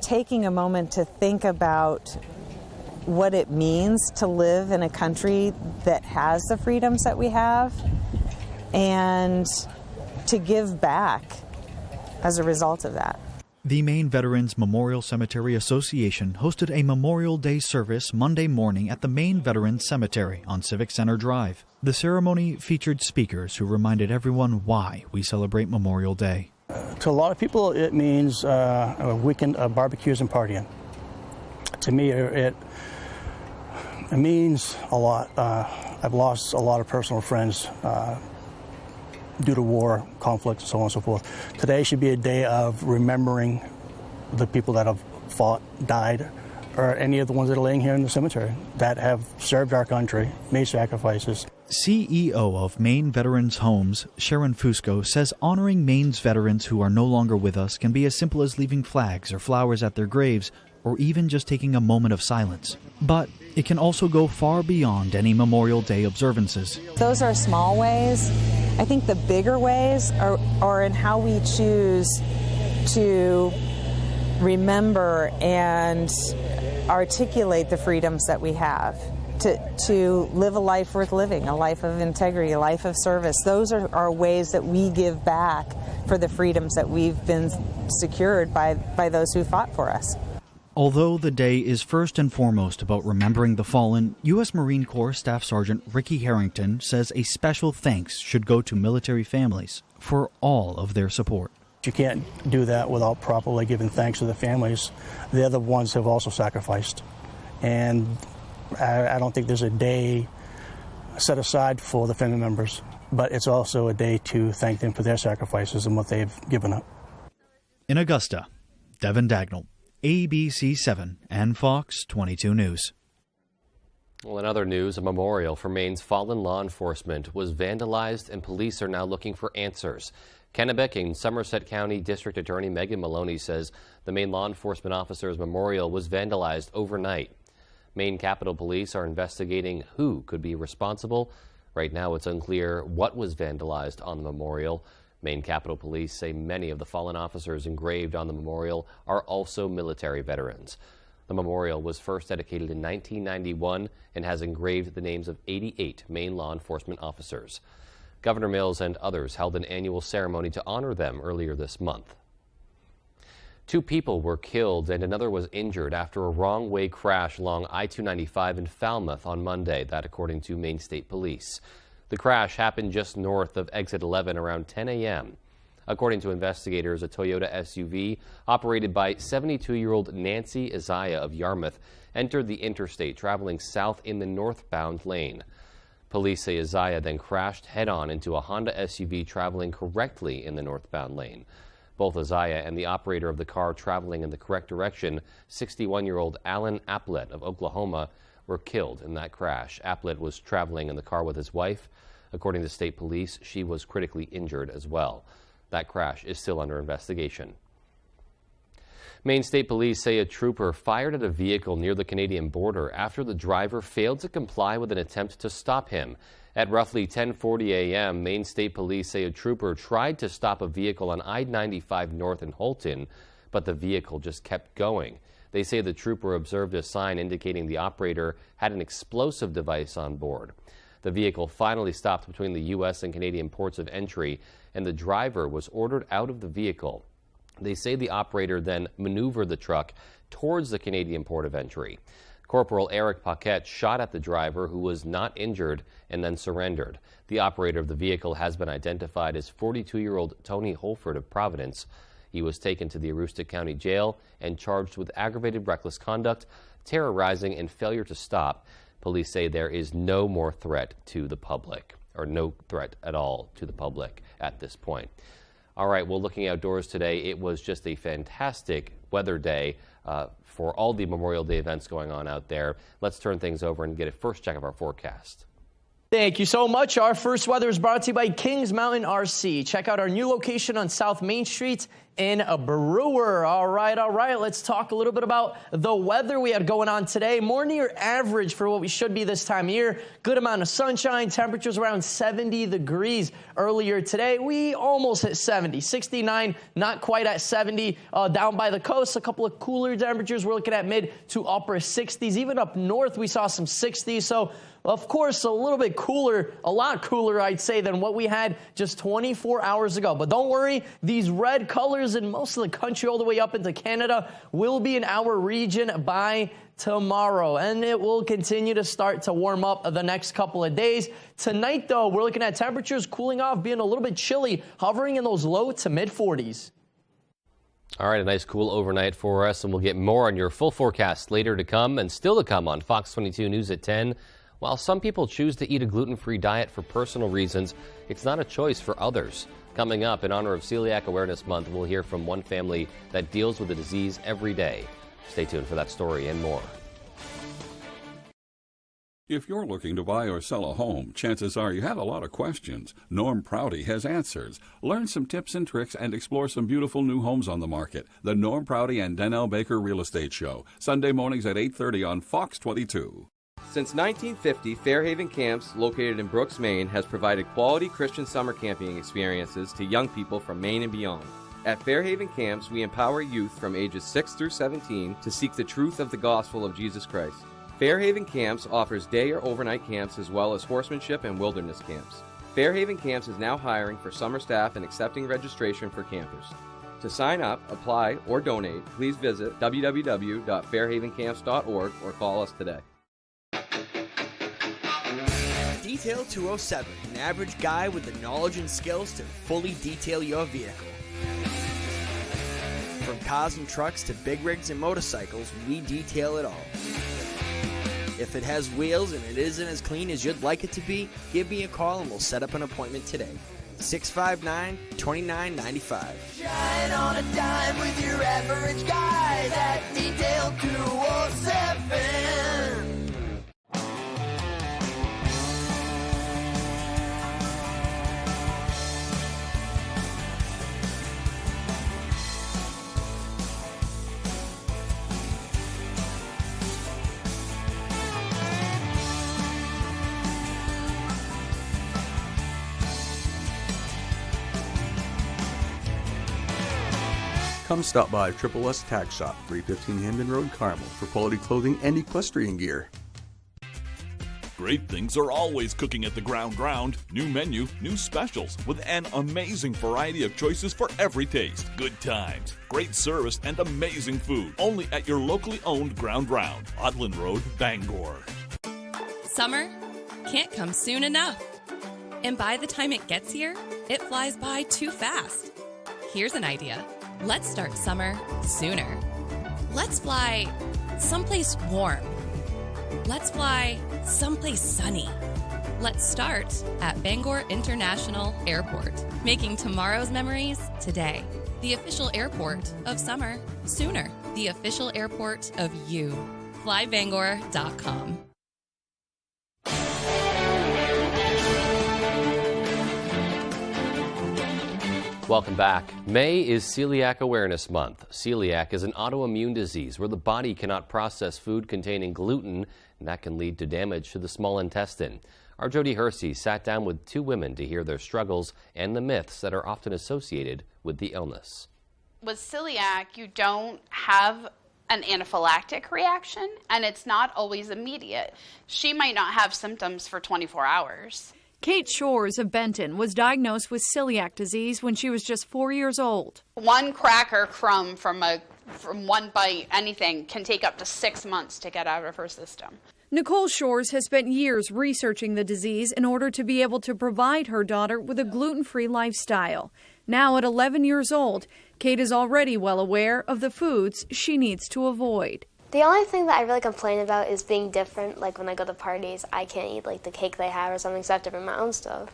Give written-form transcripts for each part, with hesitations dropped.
taking a moment to think about what it means to live in a country that has the freedoms that we have and to give back as a result of that. The Maine Veterans Memorial Cemetery Association hosted a Memorial Day service Monday morning at the Maine Veterans Cemetery on Civic Center Drive. The ceremony featured speakers who reminded everyone why we celebrate Memorial Day. To a lot of people, it means a weekend of barbecues and partying. To me, it means a lot. I've lost a lot of personal friends due to war, conflict, so on and so forth. Today should be a day of remembering the people that have fought, died, or any of the ones that are laying here in the cemetery that have served our country, made sacrifices. CEO of Maine Veterans Homes, Sharon Fusco, says honoring Maine's veterans who are no longer with us can be as simple as leaving flags or flowers at their graves, or even just taking a moment of silence. But it can also go far beyond any Memorial Day observances. Those are small ways. I think the bigger ways are in how we choose to remember and articulate the freedoms that we have, to live a life worth living, a life of integrity, a life of service. Those are ways that we give back for the freedoms that we've been secured by those who fought for us. Although the day is first and foremost about remembering the fallen, U.S. Marine Corps Staff Sergeant Ricky Harrington says a special thanks should go to military families for all of their support. You can't do that without properly giving thanks to the families. They're the ones who have also sacrificed. And I don't think there's a day set aside for the family members, but it's also a day to thank them for their sacrifices and what they've given up. In Augusta, Devin Dagnall, ABC 7 and Fox 22 News. Well, in other news, a memorial for Maine's fallen law enforcement was vandalized, and police are now looking for answers. Kennebec and Somerset County District Attorney Megan Maloney says the Maine law enforcement officer's memorial was vandalized overnight. Maine Capitol Police are investigating who could be responsible. Right now, it's unclear what was vandalized on the memorial. Maine Capitol Police say many of the fallen officers engraved on the memorial are also military veterans. The memorial was first dedicated in 1991 and has engraved the names of 88 Maine law enforcement officers. Governor Mills and others held an annual ceremony to honor them earlier this month. 2 people were killed and another was injured after a wrong-way crash along I-295 in Falmouth on Monday, that according to Maine State Police. The crash happened just north of Exit 11 around 10 a.m. According to investigators, a Toyota SUV operated by 72-year-old Nancy Isaiah of Yarmouth entered the interstate traveling south in the northbound lane. Police say Isaiah then crashed head-on into a Honda SUV traveling correctly in the northbound lane. Both Isaiah and the operator of the car traveling in the correct direction, 61-year-old Alan Applett of Oklahoma, were killed in that crash. Applett was traveling in the car with his wife. According to state police, she was critically injured as well. That crash is still under investigation. Maine State Police say a trooper fired at a vehicle near the Canadian border after the driver failed to comply with an attempt to stop him. At roughly 10:40 a.m., Maine State Police say a trooper tried to stop a vehicle on I-95 North in Holton, but the vehicle just kept going. They say the trooper observed a sign indicating the operator had an explosive device on board. The vehicle finally stopped between the U.S. and Canadian ports of entry, and the driver was ordered out of the vehicle. They say the operator then maneuvered the truck towards the Canadian port of entry. Corporal Eric Paquette shot at the driver, who was not injured, and then surrendered. The operator of the vehicle has been identified as 42-year-old Tony Holford of Providence. He was taken to the Aroostook County Jail and charged with aggravated reckless conduct, terrorizing, and failure to stop. Police say there is no more threat to the public, or no threat at all to the public at this point. All right, well, looking outdoors today, it was just a fantastic weather day for all the Memorial Day events going on out there. Let's turn things over and get a first check of our forecast. Thank you so much. Our first weather is brought to you by Kings Mountain RC. Check out our new location on South Main Street in a Brewer. All right. Let's talk a little bit about the weather we had going on today. More near average for what we should be this time of year. Good amount of sunshine. Temperatures around 70 degrees earlier today. We almost hit 70, 69, not quite at 70. Down by the coast, a couple of cooler temperatures. We're looking at mid to upper 60s. Even up north, we saw some 60s. So, of course, a little bit cooler, a lot cooler, I'd say, than what we had just 24 hours ago. But don't worry, these red colors in most of the country all the way up into Canada will be in our region by tomorrow. And it will continue to start to warm up the next couple of days. Tonight, though, we're looking at temperatures cooling off, being a little bit chilly, hovering in those low to mid 40s. All right, a nice cool overnight for us, and we'll get more on your full forecast later to come and still to come on Fox 22 News at 10. While some people choose to eat a gluten-free diet for personal reasons, it's not a choice for others. Coming up, in honor of Celiac Awareness Month, we'll hear from one family that deals with the disease every day. Stay tuned for that story and more. If you're looking to buy or sell a home, chances are you have a lot of questions. Norm Prouty has answers. Learn some tips and tricks and explore some beautiful new homes on the market. The Norm Prouty and Donnell Baker Real Estate Show, Sunday mornings at 8:30 on Fox 22. Since 1950, Fairhaven Camps, located in Brooks, Maine, has provided quality Christian summer camping experiences to young people from Maine and beyond. At Fairhaven Camps, we empower youth from ages 6 through 17 to seek the truth of the gospel of Jesus Christ. Fairhaven Camps offers day or overnight camps as well as horsemanship and wilderness camps. Fairhaven Camps is now hiring for summer staff and accepting registration for campers. To sign up, apply, or donate, please visit www.fairhavencamps.org or call us today. Detail 207, an average guy with the knowledge and skills to fully detail your vehicle. From cars and trucks to big rigs and motorcycles, we detail it all. If it has wheels and it isn't as clean as you'd like it to be, give me a call and we'll set up an appointment today. 659-2995. Shine on a dime with your average guys at Detail 207. Come stop by Triple S Tack Shop, 315 Hamden Road, Carmel, for quality clothing and equestrian gear. Great things are always cooking at the Ground. New menu, new specials, with an amazing variety of choices for every taste. Good times, great service, and amazing food. Only at your locally owned Ground, Odland Road, Bangor. Summer can't come soon enough. And by the time it gets here, it flies by too fast. Here's an idea. Let's start summer sooner. Let's fly someplace warm. Let's fly someplace sunny. Let's start at Bangor International Airport, making tomorrow's memories today. The official airport of summer sooner. The official airport of you. FlyBangor.com. Welcome back. May is Celiac Awareness Month. Celiac is an autoimmune disease where the body cannot process food containing gluten, and that can lead to damage to the small intestine. Our Jody Hersey sat down with two women to hear their struggles and the myths that are often associated with the illness. With celiac, you don't have an anaphylactic reaction, and it's not always immediate. She might not have symptoms for 24 hours. Kate Shores of Benton was diagnosed with celiac disease when she was just 4 years old. One cracker crumb from one bite, anything, can take up to 6 months to get out of her system. Nicole Shores has spent years researching the disease in order to be able to provide her daughter with a gluten-free lifestyle. Now at 11 years old, Kate is already well aware of the foods she needs to avoid. The only thing that I really complain about is being different. Like when I go to parties, I can't eat like the cake they have or something, so I have to bring my own stuff.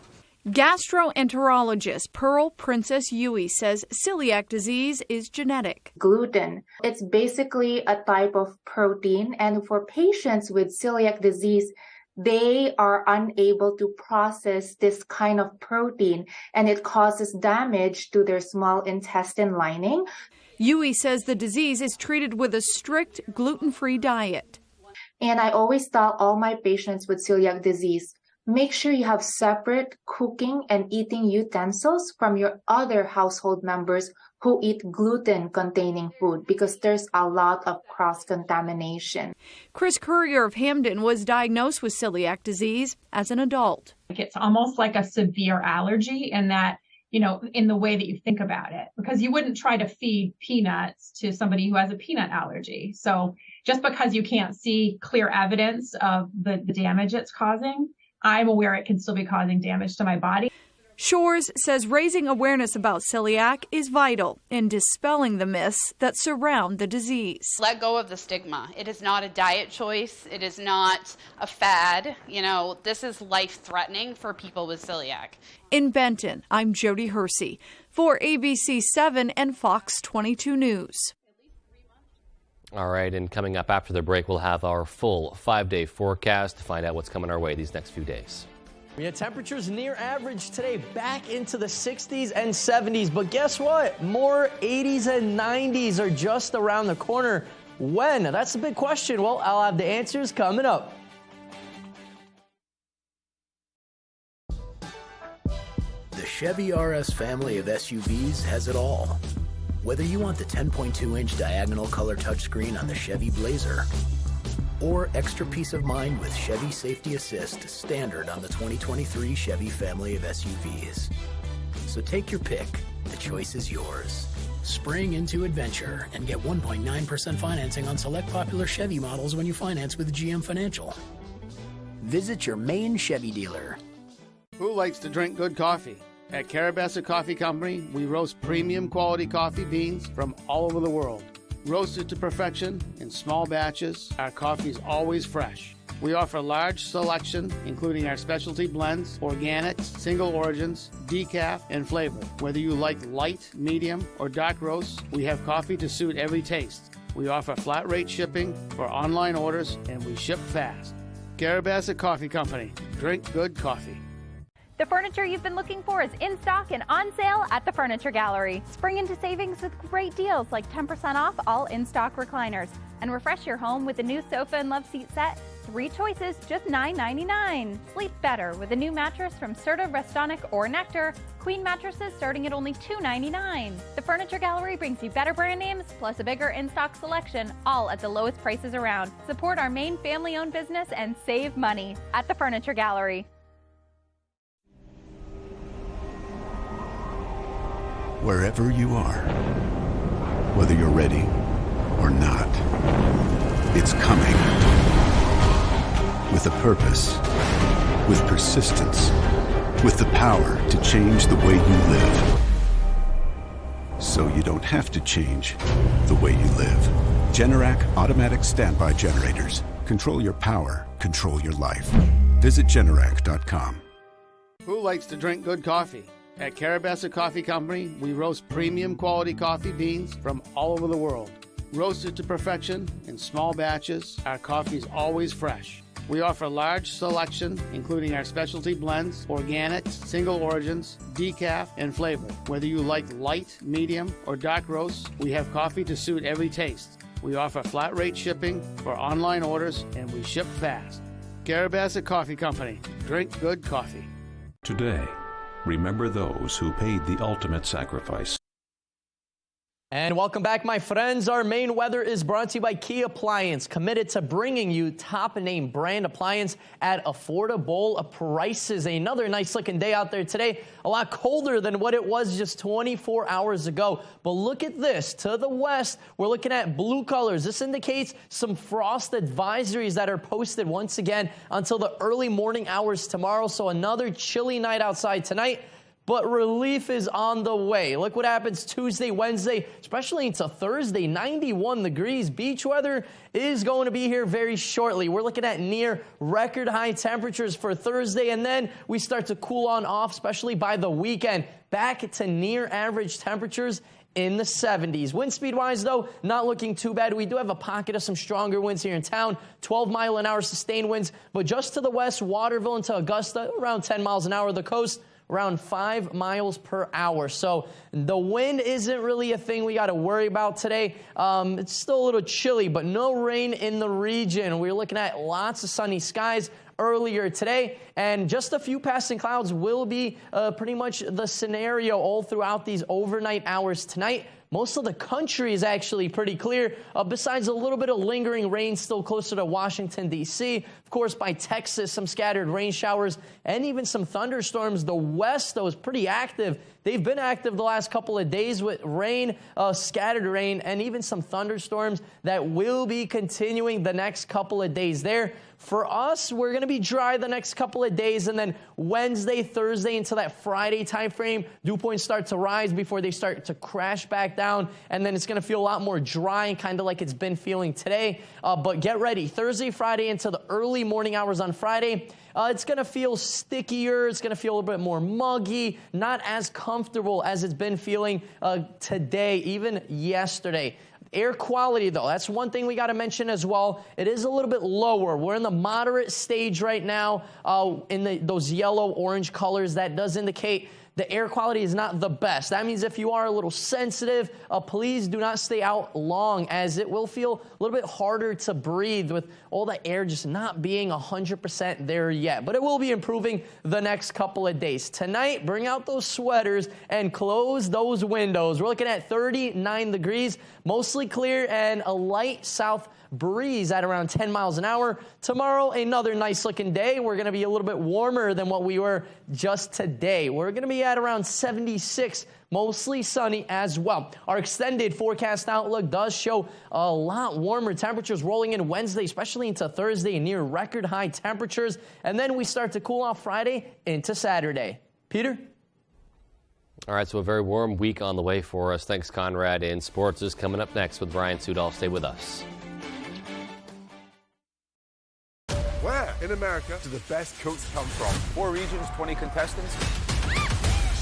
Gastroenterologist Pearl Princess Yui says celiac disease is genetic. Gluten. It's basically a type of protein, and for patients with celiac disease, they are unable to process this kind of protein, and it causes damage to their small intestine lining. Yui says the disease is treated with a strict gluten-free diet. And I always tell all my patients with celiac disease, make sure you have separate cooking and eating utensils from your other household members who eat gluten-containing food, because there's a lot of cross-contamination. Chris Courier of Hamden was diagnosed with celiac disease as an adult. It's almost like a severe allergy in that, you know, in the way that you think about it, because you wouldn't try to feed peanuts to somebody who has a peanut allergy. So just because you can't see clear evidence of the damage it's causing, I'm aware it can still be causing damage to my body. Shores says raising awareness about celiac is vital in dispelling the myths that surround the disease. Let go of the stigma. It is not a diet choice. It is not a fad. You know, this is life-threatening for people with celiac. In Benton, I'm Jody Hersey for ABC 7 and Fox 22 News. All right, and coming up after the break, we'll have our full 5-day forecast to find out what's coming our way these next few days. We had temperatures near average today, back into the 60s and 70s. But guess what? More 80s and 90s are just around the corner. When? That's the big question. Well, I'll have the answers coming up. The Chevy RS family of SUVs has it all. Whether you want the 10.2-inch diagonal color touchscreen on the Chevy Blazer, or extra peace of mind with Chevy Safety Assist standard on the 2023 Chevy family of SUVs. So take your pick. The choice is yours. Spring into adventure and get 1.9% financing on select popular Chevy models when you finance with GM Financial. Visit your main Chevy dealer. Who likes to drink good coffee? At Carabassa Coffee Company, we roast premium quality coffee beans from all over the world. Roasted to perfection in small batches, our coffee is always fresh. We offer a large selection, including our specialty blends, organics, single origins, decaf, and flavor. Whether you like light, medium, or dark roasts, we have coffee to suit every taste. We offer flat rate shipping for online orders, and we ship fast. Carabassa Coffee Company. Drink good coffee. The furniture you've been looking for is in stock and on sale at the Furniture Gallery. Spring into savings with great deals like 10% off all in-stock recliners. And refresh your home with a new sofa and love seat set. 3 choices, just $9.99. Sleep better with a new mattress from Serta, Restonic, or Nectar. Queen mattresses starting at only $2.99. The Furniture Gallery brings you better brand names, plus a bigger in-stock selection, all at the lowest prices around. Support our main family-owned business and save money at the Furniture Gallery. Wherever you are, whether you're ready or not, it's coming. With a purpose, with persistence, with the power to change the way you live. So you don't have to change the way you live. Generac automatic standby generators. Control your power, control your life. Visit Generac.com. Who likes to drink good coffee? At Carabassa Coffee Company, we roast premium quality coffee beans from all over the world. Roasted to perfection in small batches, our coffee is always fresh. We offer a large selection, including our specialty blends, organics, single origins, decaf, and flavor. Whether you like light, medium, or dark roasts, we have coffee to suit every taste. We offer flat rate shipping for online orders, and we ship fast. Carabassa Coffee Company. Drink good coffee. Today, remember those who paid the ultimate sacrifice. And welcome back, my friends. Our main weather is brought to you by Key Appliance, committed to bringing you top name brand appliance at affordable prices. Another nice looking day out there today. A lot colder than what it was just 24 hours ago. But look at this. To the west, we're looking at blue colors. This indicates some frost advisories that are posted once again until the early morning hours tomorrow. So another chilly night outside tonight. But relief is on the way. Look what happens Tuesday, Wednesday, especially into Thursday, 91 degrees. Beach weather is going to be here very shortly. We're looking at near record high temperatures for Thursday, and then we start to cool on off, especially by the weekend. Back to near average temperatures in the 70s. Wind speed-wise, though, not looking too bad. We do have a pocket of some stronger winds here in town, 12-mile-an-hour sustained winds, but just to the west, Waterville into Augusta, around 10 miles an hour. The coast, around 5 miles per hour. So the wind isn't really a thing we got to worry about today. It's still a little chilly, but no rain in the region. We're looking at lots of sunny skies earlier today, and just a few passing clouds will be pretty much the scenario all throughout these overnight hours tonight. Most of the country is actually pretty clear, besides a little bit of lingering rain still closer to Washington, D.C. Of course, by Texas, some scattered rain showers and even some thunderstorms. The west, though, is pretty active. They've been active the last couple of days with rain, scattered rain, and even some thunderstorms that will be continuing the next couple of days there. For us, we're going to be dry the next couple of days, and then Wednesday, Thursday, into that Friday time frame, dew points start to rise before they start to crash back down, and then it's going to feel a lot more dry, kind of like it's been feeling today. But get ready. Thursday, Friday, into the early morning hours on Friday, it's going to feel stickier. It's going to feel a little bit more muggy, not as comfortable as it's been feeling today, even yesterday. Air quality, though, that's one thing we got to mention as well. It is a little bit lower. We're in the moderate stage right now in those yellow-orange colors. That does indicate the air quality is not the best. That means if you are a little sensitive, please do not stay out long, as it will feel a little bit harder to breathe with all the air just not being 100% there yet. But it will be improving the next couple of days. Tonight, bring out those sweaters and close those windows. We're looking at 39 degrees, mostly clear, and a light south breeze at around 10 miles an hour. Tomorrow, another nice looking day. We're going to be a little bit warmer than what we were just today. We're going to be at around 76, mostly sunny as well. Our extended forecast outlook does show a lot warmer temperatures rolling in Wednesday, especially into Thursday, near record high temperatures. And then we start to cool off Friday into Saturday. Peter? All right, so a very warm week on the way for us. Thanks, Conrad. And sports is coming up next with Brian Sudol. Stay with us. Where in America do the best cooks come from? 4 regions, 20 contestants.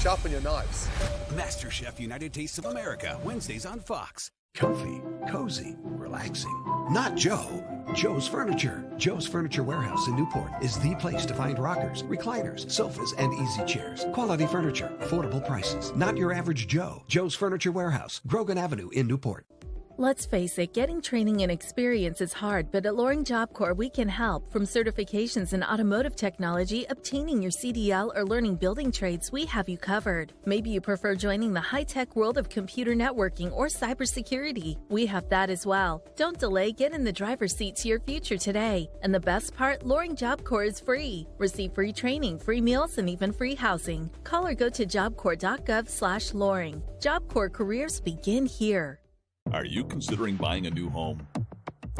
Sharpen your knives. MasterChef United Tastes of America, Wednesdays on Fox. Comfy, cozy, relaxing. Not Joe. Joe's Furniture. Joe's Furniture Warehouse in Newport is the place to find rockers, recliners, sofas, and easy chairs. Quality furniture, affordable prices. Not your average Joe. Joe's Furniture Warehouse, Grogan Avenue in Newport. Let's face it, getting training and experience is hard, but at Loring Job Corps, we can help. From certifications in automotive technology, obtaining your CDL, or learning building trades, we have you covered. Maybe you prefer joining the high-tech world of computer networking or cybersecurity. We have that as well. Don't delay, get in the driver's seat to your future today. And the best part, Loring Job Corps is free. Receive free training, free meals, and even free housing. Call or go to jobcorps.gov/Loring. Job Corps careers begin here. Are you considering buying a new home?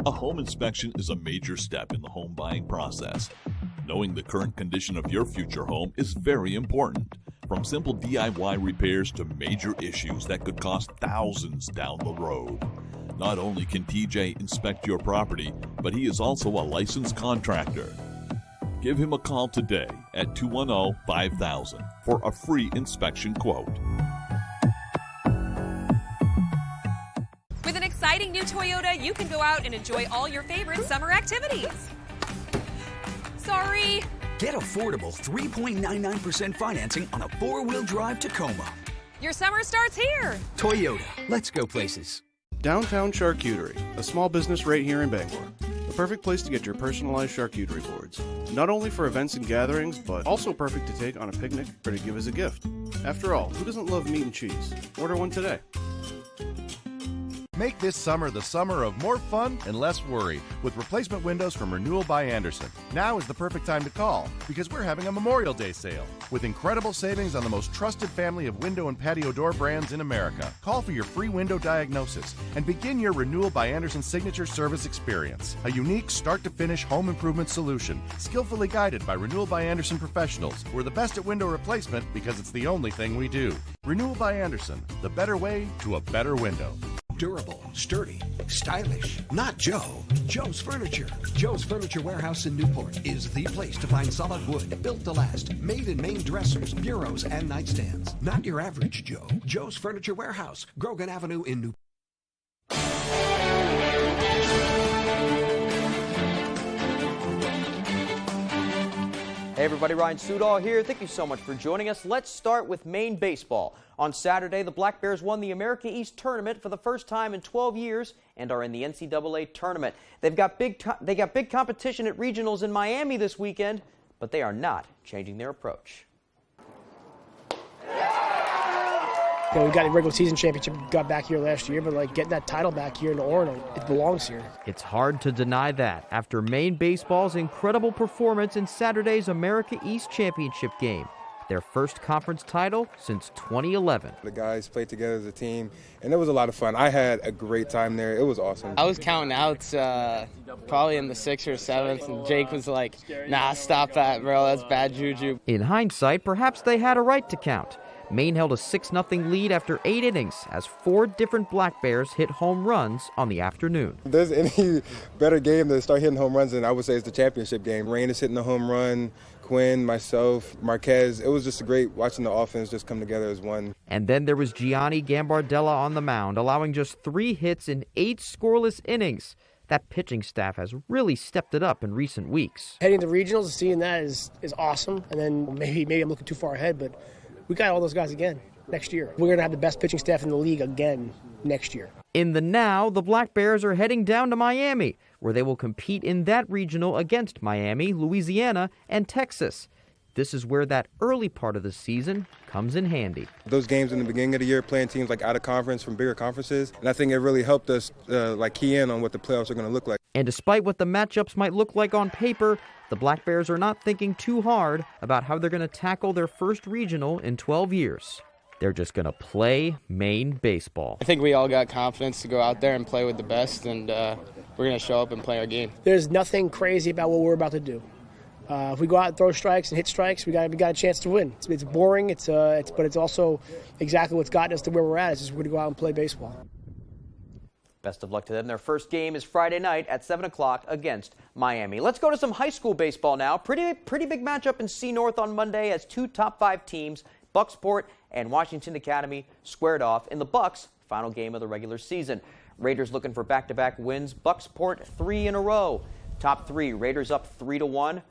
A home inspection is a major step in the home buying process. Knowing the current condition of your future home is very important. From simple DIY repairs to major issues that could cost thousands down the road. Not only can TJ inspect your property, but he is also a licensed contractor. Give him a call today at 210-5000 for a free inspection quote. With an exciting new Toyota, you can go out and enjoy all your favorite summer activities. Sorry. Get affordable 3.99% financing on a 4-wheel drive Tacoma. Your summer starts here. Toyota, let's go places. Downtown Charcuterie, a small business right here in Bangor. The perfect place to get your personalized charcuterie boards. Not only for events and gatherings, but also perfect to take on a picnic or to give as a gift. After all, who doesn't love meat and cheese? Order one today. Make this summer the summer of more fun and less worry with replacement windows from Renewal by Andersen. Now is the perfect time to call because we're having a Memorial Day sale with incredible savings on the most trusted family of window and patio door brands in America. Call for your free window diagnosis and begin your Renewal by Andersen signature service experience. A unique start-to-finish home improvement solution skillfully guided by Renewal by Andersen professionals who are the best at window replacement because it's the only thing we do. Renewal by Andersen, the better way to a better window. Durable, sturdy, stylish. Not Joe. Joe's Furniture. Joe's Furniture Warehouse in Newport is the place to find solid wood, built to last, made in Maine dressers, bureaus, and nightstands. Not your average Joe. Joe's Furniture Warehouse, Grogan Avenue in Newport. Hey everybody, Ryan Sudol here. Thank you so much for joining us. Let's start with Maine baseball. On Saturday, the Black Bears won the America East tournament for the first time in 12 years and are in the NCAA tournament. They got big competition at regionals in Miami this weekend, but they are not changing their approach. You know, we got a regular season championship, got back here last year, but getting that title back here in Orono, it belongs here. It's hard to deny that after Maine baseball's incredible performance in Saturday's America East championship game, their first conference title since 2011. The guys played together as a team, and it was a lot of fun. I had a great time there. It was awesome. I was counting outs probably in the 6th or 7th, and Jake was like, nah, stop that, bro. That's bad juju. In hindsight, perhaps they had a right to count. Maine held a 6-0 lead after 8 innings as 4 different Black Bears hit home runs on the afternoon. If there's any better game to start hitting home runs than I would say it's the championship game. Rain is hitting the home run, Quinn, myself, Marquez. It was just great watching the offense just come together as one. And then there was Gianni Gambardella on the mound, allowing just 3 hits in 8 scoreless innings. That pitching staff has really stepped it up in recent weeks. Heading to regionals and seeing that is awesome. And then maybe I'm looking too far ahead, but we got all those guys again next year. We're going to have the best pitching staff in the league again next year. In the now, the Black Bears are heading down to Miami, where they will compete in that regional against Miami, Louisiana, and Texas. This is where that early part of the season comes in handy. Those games in the beginning of the year, playing teams like out of conference from bigger conferences, and I think it really helped us key in on what the playoffs are going to look like. And despite what the matchups might look like on paper, the Black Bears are not thinking too hard about how they're going to tackle their first regional in 12 years. They're just going to play Maine baseball. I think we all got confidence to go out there and play with the best, and we're going to show up and play our game. There's nothing crazy about what we're about to do. If we go out and throw strikes and hit strikes, we got a chance to win. It's boring, but it's also exactly what's gotten us to where we're at. It's just we're going to go out and play baseball. Best of luck to them. Their first game is Friday night at 7 o'clock against Miami. Let's go to some high school baseball now. Pretty big matchup in C North on Monday as 2 top 5 teams, Bucksport and Washington Academy, squared off in the Bucks' final game of the regular season. Raiders looking for back-to-back wins. Bucksport 3 in a row. Top 3, Raiders up 3-1.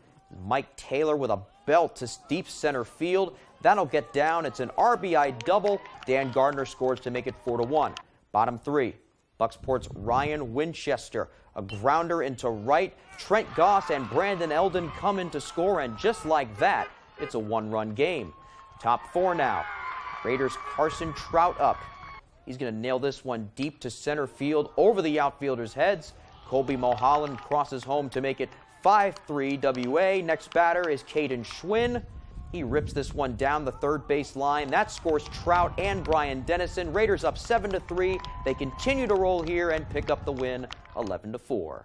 Mike Taylor with a belt to deep center field. That'll get down. It's an RBI double. Dan Gardner scores to make it 4-1. Bottom 3. Bucksport's Ryan Winchester, a grounder into right. Trent Goss and Brandon Eldon come in to score, and just like that, it's a 1-run game. Top 4 now. Raiders' Carson Trout up. He's going to nail this one deep to center field over the outfielders' heads. Colby Mulholland crosses home to make it 5-3 WA. Next batter is Caden Schwinn. He rips this one down the third base line. That scores Trout and Brian Dennison. Raiders up 7-3. They continue to roll here and pick up the win 11-4.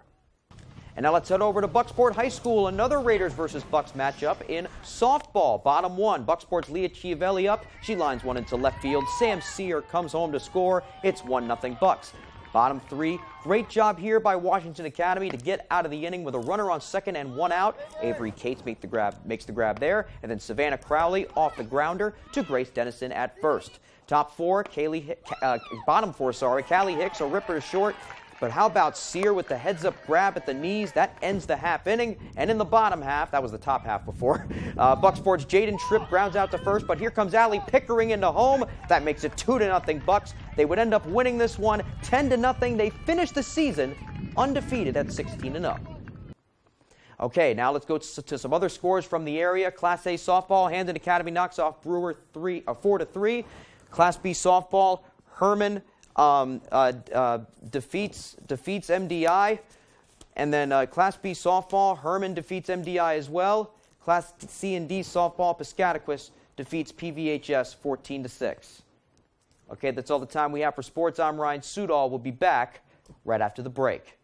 And now let's head over to Bucksport High School. Another Raiders versus Bucks matchup in softball. Bottom 1, Bucksport's Leah Chiavelli up. She lines one into left field. Sam Sear comes home to score. It's 1-0 Bucks. Bottom 3, great job here by Washington Academy to get out of the inning with a runner on second and 1 out. Avery Cates makes the grab there, and then Savannah Crowley off the grounder to Grace Dennison at first. Top 4, bottom 4, Callie Hicks, a ripper to short. But how about Sear with the heads-up grab at the knees? That ends the half inning. And in the bottom half, that was the top half before, Bucksport's Jaden Tripp grounds out to first, but here comes Allie Pickering into home. That makes it 2-0 Bucks. They would end up winning this one 10-0. They finish the season undefeated at 16-0. Okay, now let's go to some other scores from the area. Class A softball, Hamden Academy knocks off Brewer 4-3. Class B softball, Herman defeats MDI, and then Class B softball, Herman defeats MDI as well. Class C and D softball, Piscataquis defeats PVHS 14-6. Okay, that's all the time we have for sports. I'm Ryan Sudol. We'll be back right after the break.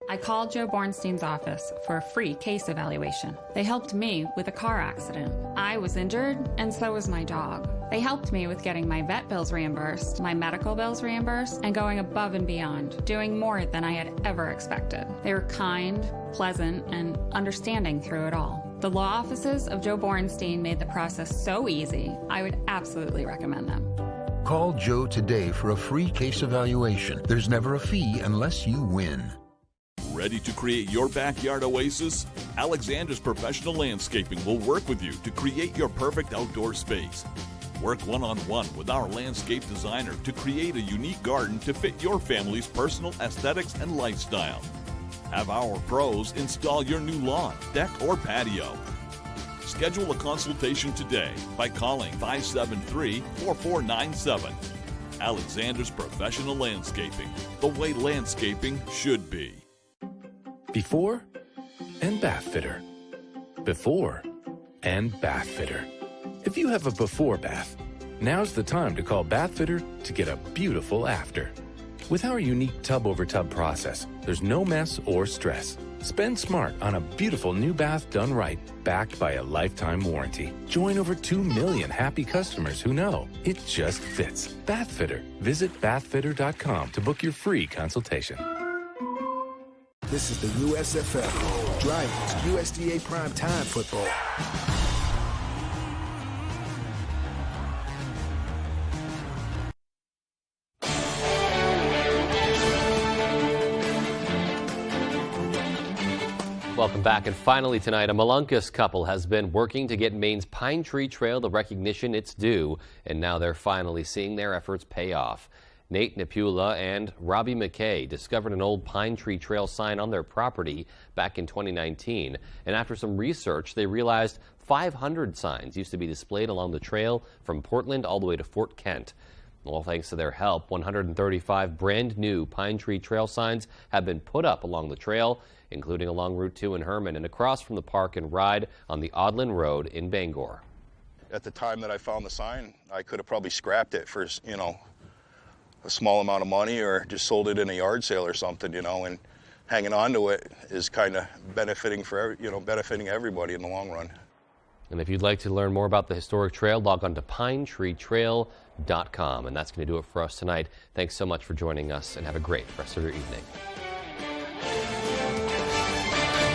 I called Joe Bornstein's office for a free case evaluation. They helped me with a car accident. I was injured, and so was my dog. They helped me with getting my vet bills reimbursed, my medical bills reimbursed, and going above and beyond, doing more than I had ever expected. They were kind, pleasant, and understanding through it all. The law offices of Joe Bornstein made the process so easy, I would absolutely recommend them. Call Joe today for a free case evaluation. There's never a fee unless you win. Ready to create your backyard oasis? Alexander's Professional Landscaping will work with you to create your perfect outdoor space. Work one-on-one with our landscape designer to create a unique garden to fit your family's personal aesthetics and lifestyle. Have our pros install your new lawn, deck, or patio. Schedule a consultation today by calling 573-4497. Alexander's Professional Landscaping, the way landscaping should be. Before and bath fitter. Before and bath fitter. If you have a before bath, now's the time to call Bath Fitter to get a beautiful after. With our unique tub over tub process, there's no mess or stress. Spend smart on a beautiful new bath done right, backed by a lifetime warranty. Join over 2 million happy customers who know it just fits. Bath Fitter. Visit bathfitter.com to book your free consultation. This is the USFL, Drivers USDA Prime Time Football. Welcome back, and finally tonight, a Molunkus couple has been working to get Maine's Pine Tree Trail the recognition it's due, and now they're finally seeing their efforts pay off. Nate Napula and Robbie McKay discovered an old Pine Tree Trail sign on their property back in 2019, and after some research, they realized 500 signs used to be displayed along the trail from Portland all the way to Fort Kent. Well, thanks to their help, 135 brand new Pine Tree Trail signs have been put up along the trail, including along Route 2 in Herman and across from the park and ride on the Odland Road in Bangor. At the time that I found the sign, I could have probably scrapped it for, a small amount of money or just sold it in a yard sale or something, and hanging on to it is kind of benefiting everybody in the long run. And if you'd like to learn more about the historic trail, log on to pinetreetrail.com. And that's going to do it for us tonight. Thanks so much for joining us, and have a great rest of your evening.